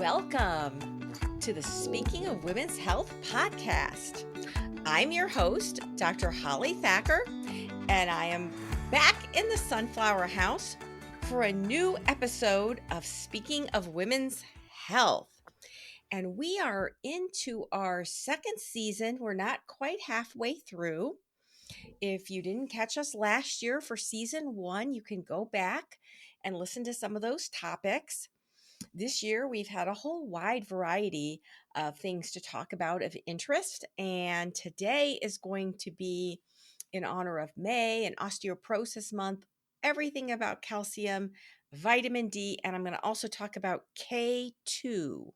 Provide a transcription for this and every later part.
Welcome to the Speaking of Women's Health podcast. I'm your host, Dr. Holly Thacker, and I am back in the Sunflower House for a new episode of Speaking of Women's Health. And we are into our second season. We're not quite halfway through. If you didn't catch us last year for season 1, you can go back and listen to some of those topics. This year, we've had a whole wide variety of things to talk about of interest, and today is going to be in honor of May and Osteoporosis Month, everything about calcium, vitamin D, and I'm going to also talk about K2,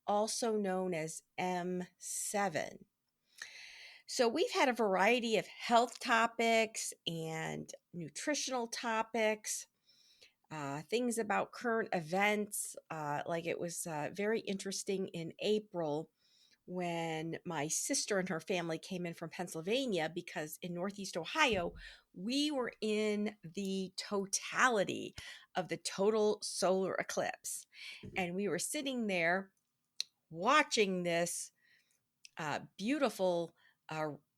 also known as M7. So we've had a variety of health topics and nutritional topics. Things about current events, like it was very interesting in April when my sister and her family came in from Pennsylvania because in Northeast Ohio, we were in the totality of the total solar eclipse. And we were sitting there watching this beautiful,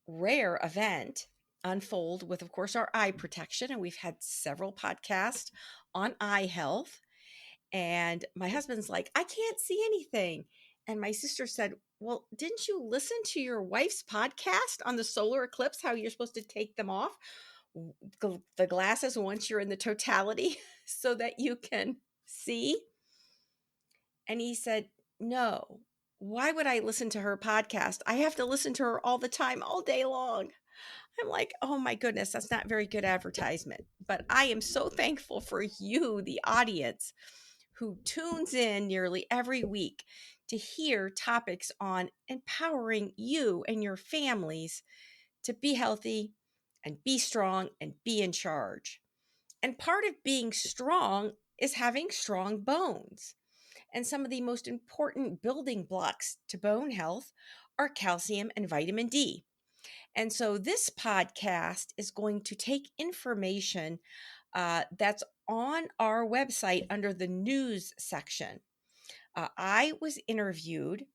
rare event unfold with, of course, our eye protection. And we've had several podcasts on eye health. And my husband's like, I can't see anything. And my sister said, well, didn't you listen to your wife's podcast on the solar eclipse, how you're supposed to take them off, the glasses, once you're in the totality so that you can see? And he said, no, why would I listen to her podcast? I have to listen to her all the time, all day long. I'm like, oh my goodness, that's not very good advertisement. But I am so thankful for you, the audience, who tunes in nearly every week to hear topics on empowering you and your families to be healthy and be strong and be in charge. And part of being strong is having strong bones. And some of the most important building blocks to bone health are calcium and vitamin D. And so this podcast is going to take information that's on our website under the news section. I was interviewed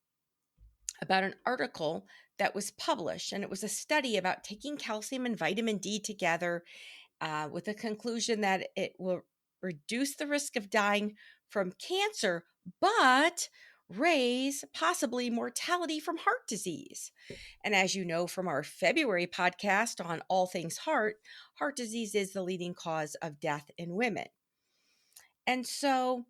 about an article that was published, and it was a study about taking calcium and vitamin D together with the conclusion that it will reduce the risk of dying from cancer, but raise possibly mortality from heart disease. And as you know from our February podcast on all things heart disease is the leading cause of death in women. And so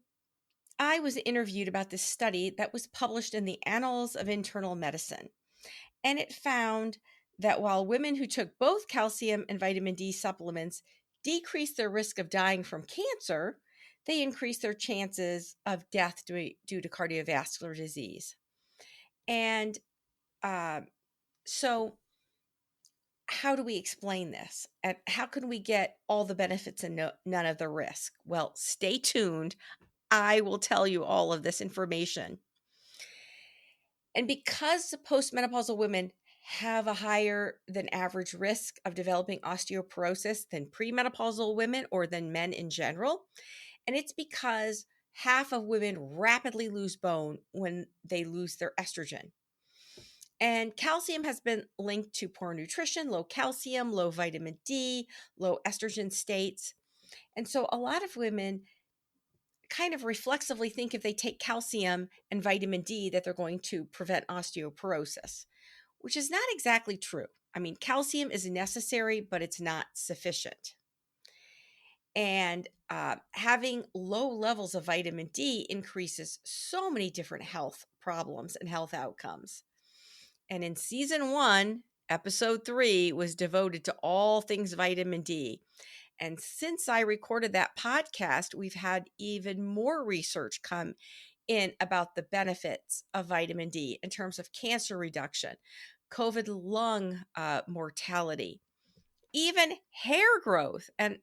I was interviewed about this study that was published in the Annals of Internal Medicine. And it found that while women who took both calcium and vitamin D supplements decreased their risk of dying from cancer, they increased their chances of death due to cardiovascular disease. And so how do we explain this? And how can we get all the benefits and none of the risk? Well, stay tuned. I will tell you all of this information. And because postmenopausal women have a higher than average risk of developing osteoporosis than premenopausal women or than men in general, and it's because half of women rapidly lose bone when they lose their estrogen. And calcium has been linked to poor nutrition, low calcium, low vitamin D, low estrogen states. And so a lot of women kind of reflexively think if they take calcium and vitamin D that they're going to prevent osteoporosis, which is not exactly true. I mean, calcium is necessary, but it's not sufficient. And having low levels of vitamin D increases so many different health problems and health outcomes. And in season 1, episode 3 was devoted to all things vitamin D. And since I recorded that podcast, we've had even more research come in about the benefits of vitamin D in terms of cancer reduction, COVID lung mortality, even hair growth. And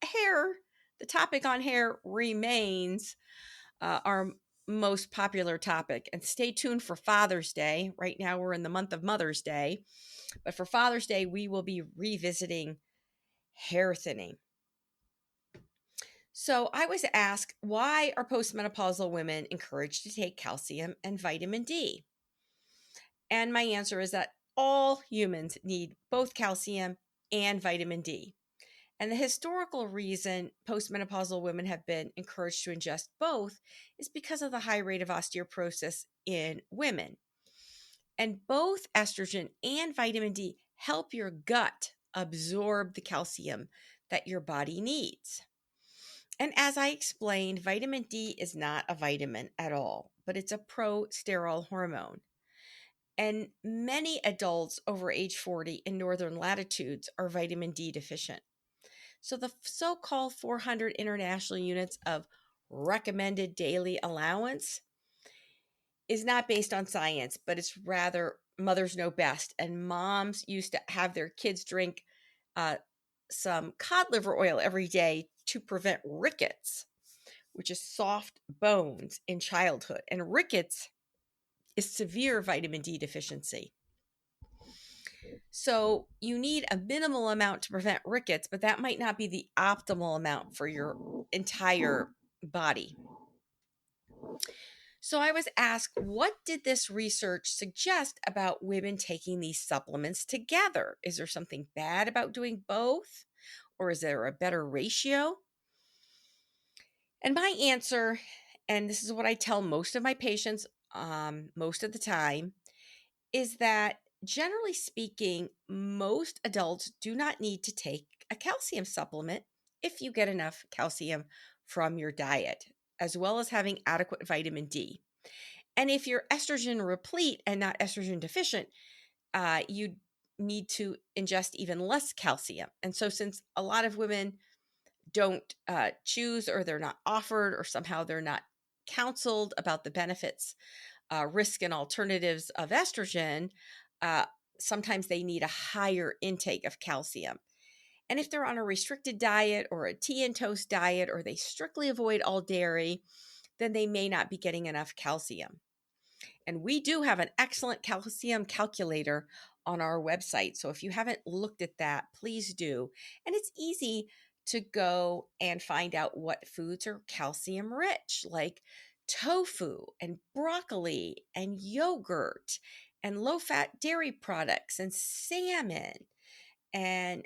hair, the topic on hair remains our most popular topic. And stay tuned for Father's Day. Right now we're in the month of Mother's Day. But for Father's Day, we will be revisiting hair thinning. So I was asked, why are postmenopausal women encouraged to take calcium and vitamin D? And my answer is that all humans need both calcium and vitamin D. And the historical reason postmenopausal women have been encouraged to ingest both is because of the high rate of osteoporosis in women. And both estrogen and vitamin D help your gut absorb the calcium that your body needs. And as I explained, vitamin D is not a vitamin at all, but it's a pro-steroid hormone. And many adults over age 40 in northern latitudes are vitamin D deficient. So the so-called 400 international units of recommended daily allowance is not based on science, but it's rather mothers know best. And moms used to have their kids drink some cod liver oil every day to prevent rickets, which is soft bones in childhood. And rickets is severe vitamin D deficiency. So you need a minimal amount to prevent rickets, but that might not be the optimal amount for your entire body. So I was asked, what did this research suggest about women taking these supplements together? Is there something bad about doing both? Or is there a better ratio? And my answer, and this is what I tell most of my patients most of the time, is that generally speaking, most adults do not need to take a calcium supplement if you get enough calcium from your diet, as well as having adequate vitamin D. And if you're estrogen replete and not estrogen deficient, you need to ingest even less calcium. And so, since a lot of women don't choose, or they're not offered, or somehow they're not counseled about the benefits, risk, and alternatives of estrogen, uh, sometimes they need a higher intake of calcium. And if they're on a restricted diet or a tea and toast diet, or they strictly avoid all dairy, then they may not be getting enough calcium. And we do have an excellent calcium calculator on our website. So if you haven't looked at that, please do. And it's easy to go and find out what foods are calcium rich, like tofu and broccoli and yogurt and low-fat dairy products and salmon and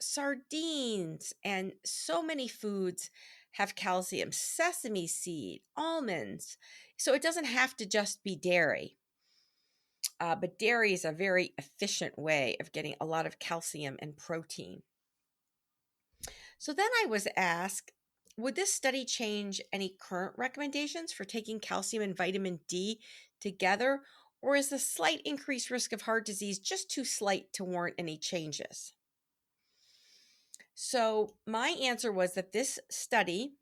sardines, and so many foods have calcium, sesame seed, almonds. So it doesn't have to just be dairy. But dairy is a very efficient way of getting a lot of calcium and protein. So then I was asked, would this study change any current recommendations for taking calcium and vitamin D together, or is the slight increased risk of heart disease just too slight to warrant any changes? So my answer was that this study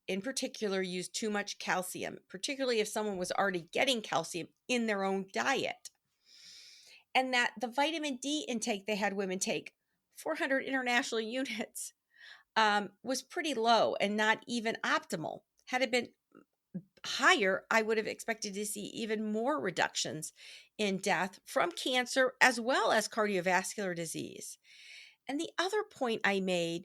in particular used too much calcium, particularly if someone was already getting calcium in their own diet. And that the vitamin D intake they had women take, 400 international units, was pretty low and not even optimal. Had it been higher, I would have expected to see even more reductions in death from cancer as well as cardiovascular disease. And the other point I made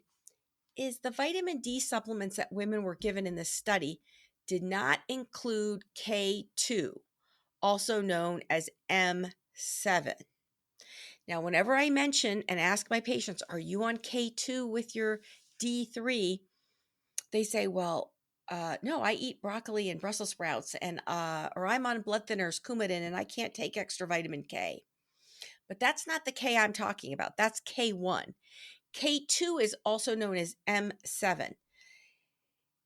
is the vitamin D supplements that women were given in this study did not include K2, also known as M7. Now, whenever I mention and ask my patients, are you on K2 with your D3? They say, well, no, I eat broccoli and Brussels sprouts, and or I'm on blood thinners, Coumadin, and I can't take extra vitamin K. But that's not the K I'm talking about. That's K1. K2 is also known as M7,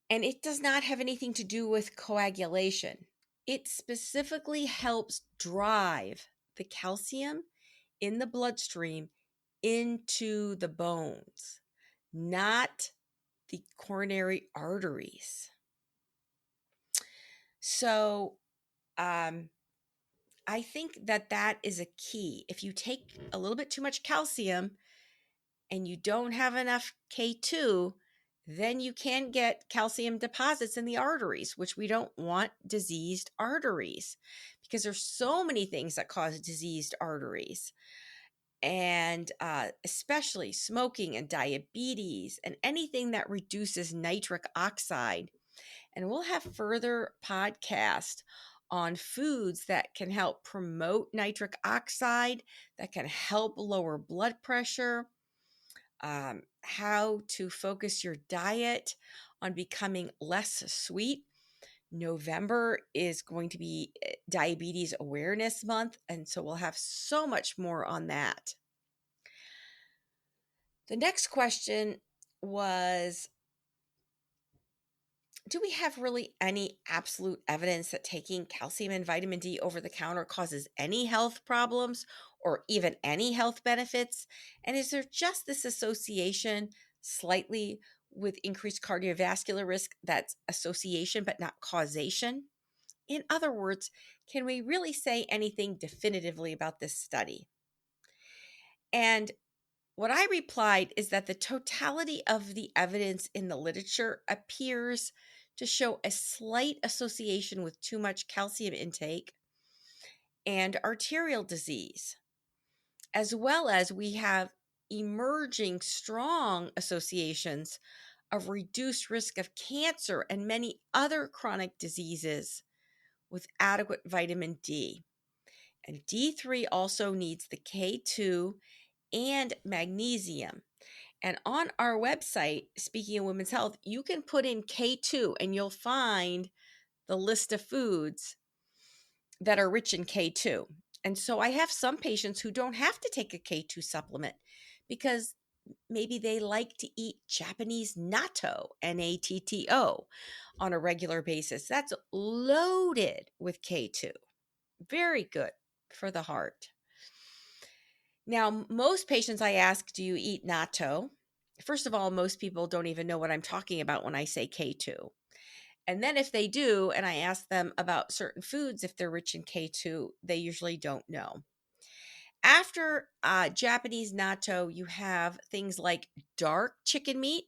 and it does not have anything to do with coagulation. It specifically helps drive the calcium in the bloodstream into the bones, not the coronary arteries. So, I think that is a key. If you take a little bit too much calcium and you don't have enough K2, then you can get calcium deposits in the arteries, which we don't want diseased arteries, because there's so many things that cause diseased arteries. and especially smoking and diabetes and anything that reduces nitric oxide. And we'll have further podcasts on foods that can help promote nitric oxide, that can help lower blood pressure, how to focus your diet on becoming less sweet. November is going to be Diabetes Awareness Month, and so we'll have so much more on that. The next question was, do we have really any absolute evidence that taking calcium and vitamin D over the counter causes any health problems or even any health benefits? And is there just this association slightly with increased cardiovascular risk that's association but not causation? In other words, can we really say anything definitively about this study? And what I replied is that the totality of the evidence in the literature appears to show a slight association with too much calcium intake and arterial disease, as well as we have emerging strong associations of reduced risk of cancer and many other chronic diseases with adequate vitamin D. And D3 also needs the K2 and magnesium. And on our website, speaking of women's health, you can put in K2 and you'll find the list of foods that are rich in K2. And so I have some patients who don't have to take a K2 supplement because maybe they like to eat Japanese natto, Natto, on a regular basis. That's loaded with K2. Very good for the heart. Now, most patients I ask, do you eat natto? First of all, most people don't even know what I'm talking about when I say K2. And then if they do, and I ask them about certain foods, if they're rich in K2, they usually don't know. After Japanese natto, you have things like dark chicken meat.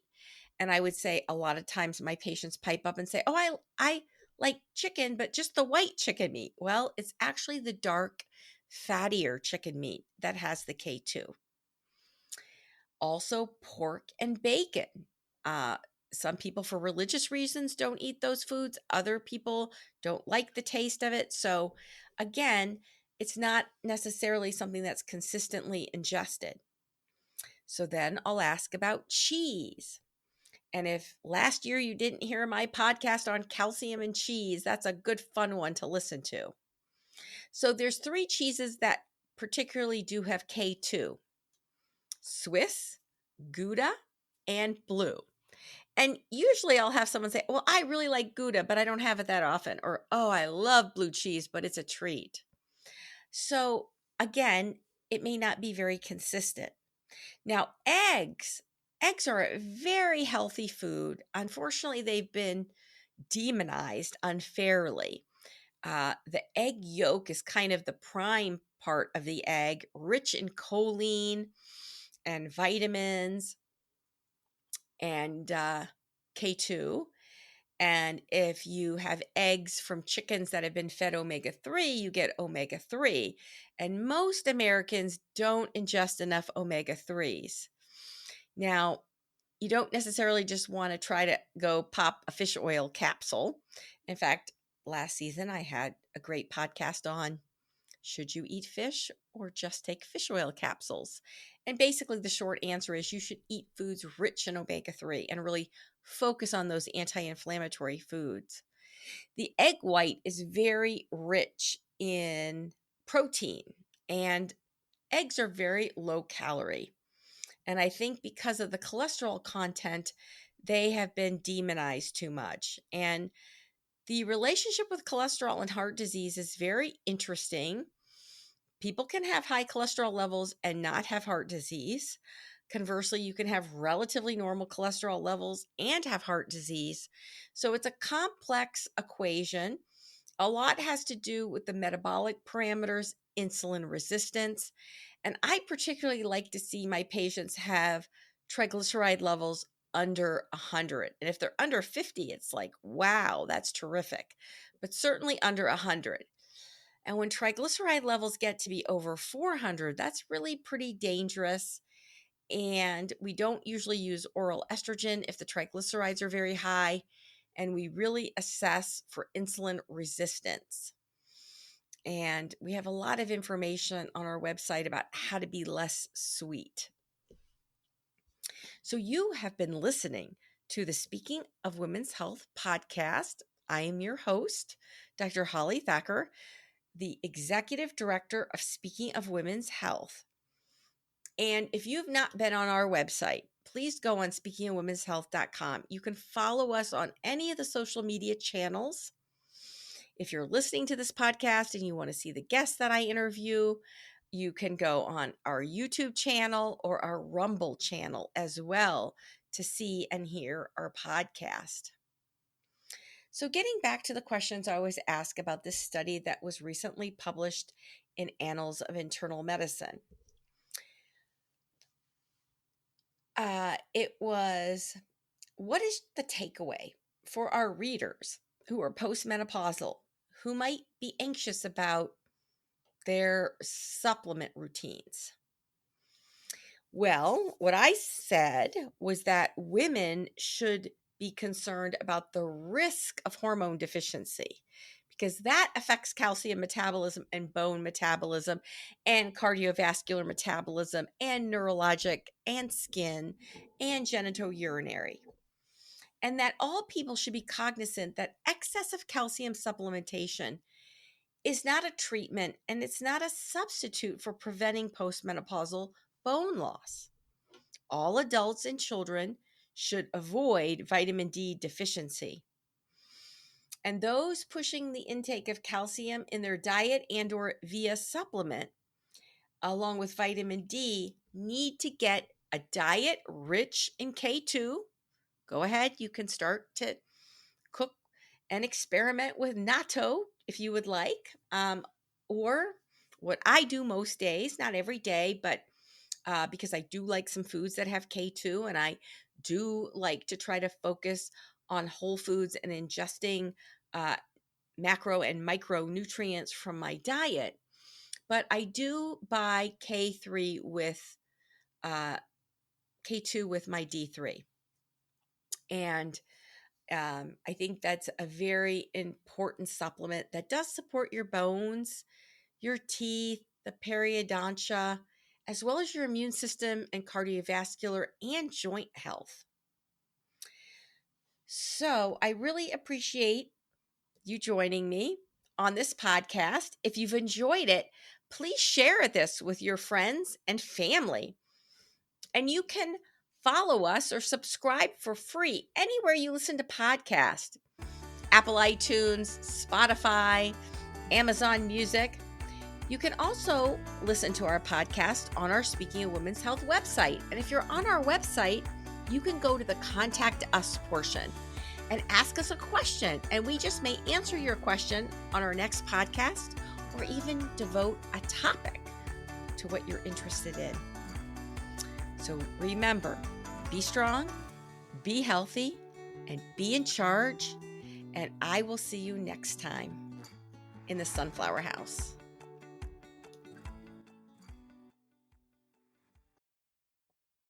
And I would say a lot of times my patients pipe up and say, oh, I like chicken, but just the white chicken meat. Well, it's actually the dark, fattier chicken meat that has the K2. Also, pork and bacon. Some people, for religious reasons, don't eat those foods. Other people don't like the taste of it. So, again, it's not necessarily something that's consistently ingested. So then I'll ask about cheese. And if last year you didn't hear my podcast on calcium and cheese, that's a good fun one to listen to. So there's 3 cheeses that particularly do have K2: Swiss, Gouda, and Blue. And usually I'll have someone say, well, I really like Gouda, but I don't have it that often. Or, oh, I love blue cheese, but it's a treat. So again, it may not be very consistent. Now, eggs are a very healthy food. Unfortunately, they've been demonized unfairly. The egg yolk is kind of the prime part of the egg, rich in choline and vitamins and K2. And if you have eggs from chickens that have been fed omega-3, you get omega-3. And most Americans don't ingest enough omega-3s. Now, you don't necessarily just want to try to go pop a fish oil capsule. In fact, last season I had a great podcast on, should you eat fish or just take fish oil capsules? And basically the short answer is you should eat foods rich in omega-3 and really focus on those anti-inflammatory foods. The egg white is very rich in protein, and eggs are very low calorie. And I think because of the cholesterol content, they have been demonized too much. And the relationship with cholesterol and heart disease is very interesting. People can have high cholesterol levels and not have heart disease. Conversely, you can have relatively normal cholesterol levels and have heart disease. So it's a complex equation. A lot has to do with the metabolic parameters, insulin resistance. And I particularly like to see my patients have triglyceride levels under 100. And if they're under 50, it's like, wow, that's terrific. But certainly under 100. And when triglyceride levels get to be over 400, that's really pretty dangerous. And we don't usually use oral estrogen if the triglycerides are very high. And we really assess for insulin resistance. And we have a lot of information on our website about how to be less sweet. So you have been listening to the Speaking of Women's Health podcast. I am your host, Dr. Holly Thacker, the Executive Director of Speaking of Women's Health. And if you've not been on our website, please go on speakingofwomenshealth.com. You can follow us on any of the social media channels. If you're listening to this podcast and you want to see the guests that I interview, you can go on our YouTube channel or our Rumble channel as well to see and hear our podcast. So getting back to the questions I always ask about this study that was recently published in Annals of Internal Medicine. It was, what is the takeaway for our readers who are postmenopausal, who might be anxious about their supplement routines? Well, what I said was that women should be concerned about the risk of hormone deficiency because that affects calcium metabolism and bone metabolism and cardiovascular metabolism and neurologic and skin and genitourinary. And that all people should be cognizant that excessive calcium supplementation is not a treatment and it's not a substitute for preventing postmenopausal bone loss. All adults and children should avoid vitamin D deficiency. And those pushing the intake of calcium in their diet and or via supplement, along with vitamin D, need to get a diet rich in K2. Go ahead, you can start to cook and experiment with natto if you would like. Or what I do most days, not every day, but because I do like some foods that have K2, and I do like to try to focus on whole foods and ingesting macro and micronutrients from my diet. But I do buy K2 with my D3. And I think that's a very important supplement that does support your bones, your teeth, the periodontia, as well as your immune system and cardiovascular and joint health. So I really appreciate you joining me on this podcast. If you've enjoyed it, please share this with your friends and family. And you can follow us or subscribe for free anywhere you listen to podcasts. Apple iTunes, Spotify, Amazon Music. You can also listen to our podcast on our Speaking of Women's Health website. And if you're on our website, you can go to the Contact Us portion and ask us a question. And we just may answer your question on our next podcast or even devote a topic to what you're interested in. So remember, be strong, be healthy, and be in charge. And I will see you next time in the Sunflower House.